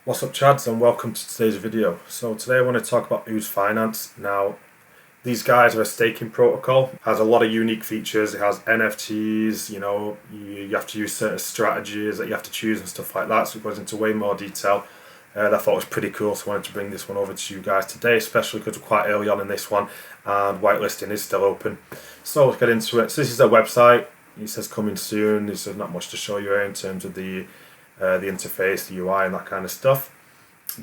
What's up, Chads, and welcome to today's video. So today I want to talk about Ooze Finance. Now, these guys are a staking protocol. It has a lot of unique features. It has NFTs, you have to use certain strategies that you have to choose and stuff like that. So it goes into way more detail. I thought it was pretty cool, so I wanted to bring this one over to you guys today, especially because we're quite early on in this one and whitelisting is still open. So let's get into it. So this is their website. It says coming soon. There's not much to show you here in terms of the interface, the UI, and that kind of stuff.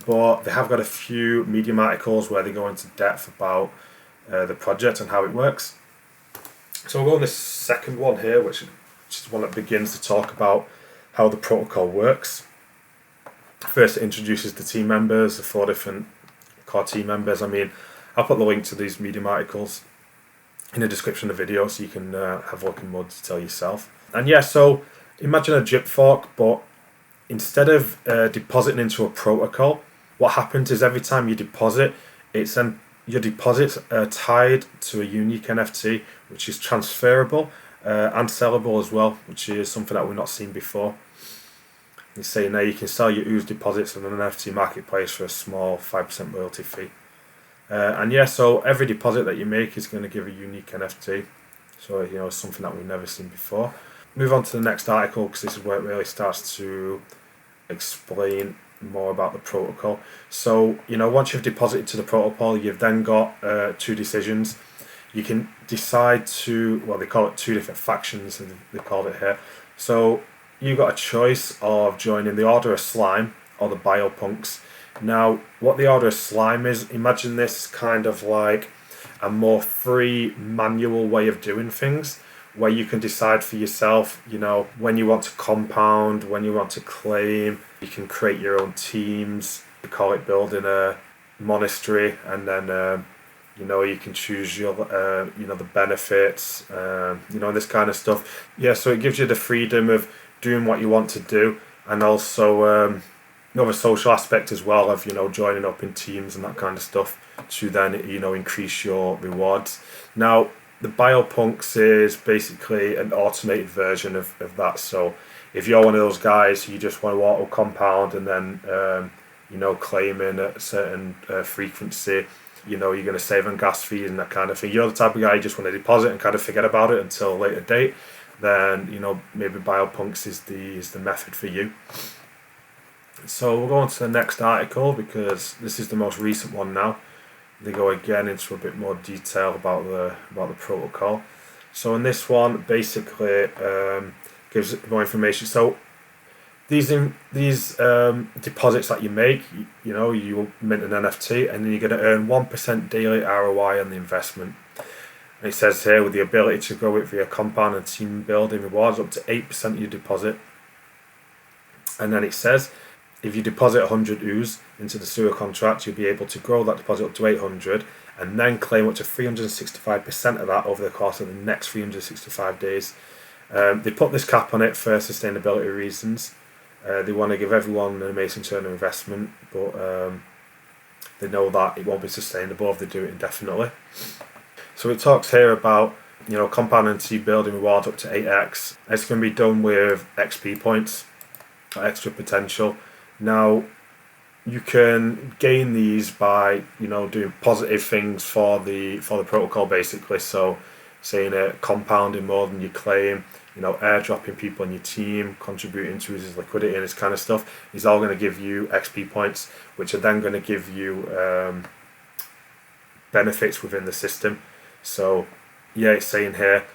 But they have got a few Medium articles where they go into depth about the project and how it works. So we'll go on this second one here, which is one that begins to talk about how the protocol works. First, it introduces the team members, the 4 different core team members. I'll put the link to these Medium articles in the description of the video so you can have a look in more detail yourself. And yeah, so imagine a drip fork, but instead of depositing into a protocol, what happens is every time you deposit, your deposits are tied to a unique NFT, which is transferable and sellable as well, which is something that we've not seen before. It's saying there you can sell your Ooze deposits on an NFT marketplace for a small 5% royalty fee. So every deposit that you make is going to give a unique NFT. So it's something that we've never seen before. Move on to the next article, because this is where it really starts to explain more about the protocol. So once you've deposited to the protocol, you've then got 2 decisions. You can decide to, well, they call it 2 different factions, they called it here. So you've got a choice of joining the Order of Slime or the Biopunks. Now, what the Order of Slime is, imagine this kind of like a more free manual way of doing things, where you can decide for yourself, when you want to compound, when you want to claim. You can create your own teams. We call it building a monastery, and then you can choose your the benefits, this kind of stuff. Yeah, so it gives you the freedom of doing what you want to do, and also the social aspect as well of joining up in teams and that kind of stuff to then increase your rewards. Now, the Biopunks is basically an automated version of that. So if you're one of those guys who you just want to auto compound and then claiming at a certain frequency, you're going to save on gas fees and that kind of thing. You're the type of guy you just want to deposit and kind of forget about it until a later date. Then maybe Biopunks is the method for you. So we'll go on to the next article, because this is the most recent one now. They go again into a bit more detail about the protocol. So in this one, basically gives more information. So these deposits that you make, you mint an NFT, and then you're going to earn 1% daily ROI on the investment. And it says here, with the ability to grow it via compound and team building rewards up to 8% of your deposit. And then it says, if you deposit 100 Ooze into the sewer contract, you'll be able to grow that deposit up to 800 and then claim up to 365% of that over the course of the next 365 days. They put this cap on it for sustainability reasons. They want to give everyone an amazing return on investment, but they know that it won't be sustainable if they do it indefinitely. So it talks here about compound and team building rewards up to 8x. It's going to be done with XP points, extra potential. Now, you can gain these by doing positive things for the protocol, basically. So saying compounding more than you claim, airdropping people on your team, contributing to his liquidity and this kind of stuff is all going to give you XP points, which are then going to give you benefits within the system. So yeah, it's saying here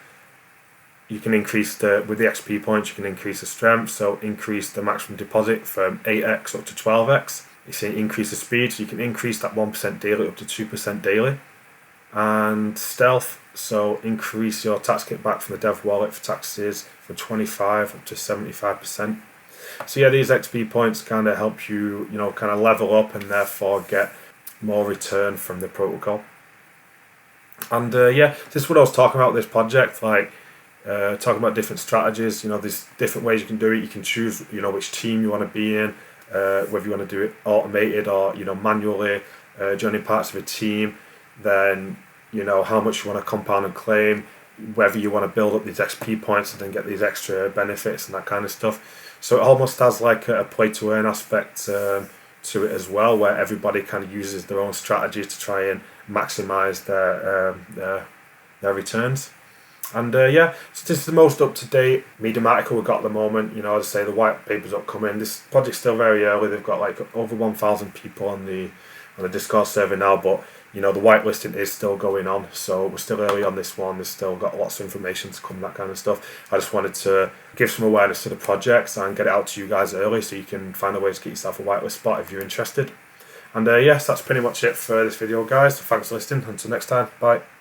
you can increase with the XP points, you can increase the strength, so increase the maximum deposit from 8x up to 12x. It's saying increase the speed, so you can increase that 1% daily up to 2% daily. And stealth, so increase your tax kickback from the dev wallet for taxes from 25 up to 75%. So yeah, these XP points kind of help you, kind of level up and therefore get more return from the protocol. And this is what I was talking about this project, like talking about different strategies. There's different ways you can do it. You can choose, which team you want to be in, whether you want to do it automated or manually, joining parts of a team. Then how much you want to compound and claim, whether you want to build up these XP points and then get these extra benefits and that kind of stuff. So it almost has like a play to earn aspect to to it as well, where everybody kind of uses their own strategies to try and maximize their returns. And yeah, so this is the most up-to-date Medium article we've got at the moment. You know, as I say, the white paper's upcoming. This project's still very early. They've got like over 1,000 people on the Discord server now, but you know, the whitelisting is still going on, so we're still early on this one. There's still got lots of information to come, that kind of stuff. I just wanted to give some awareness to the projects and get it out to you guys early so you can find a way to get yourself a whitelist spot if you're interested. And yes, that's pretty much it for this video, guys. So thanks for listening. Until next time, bye.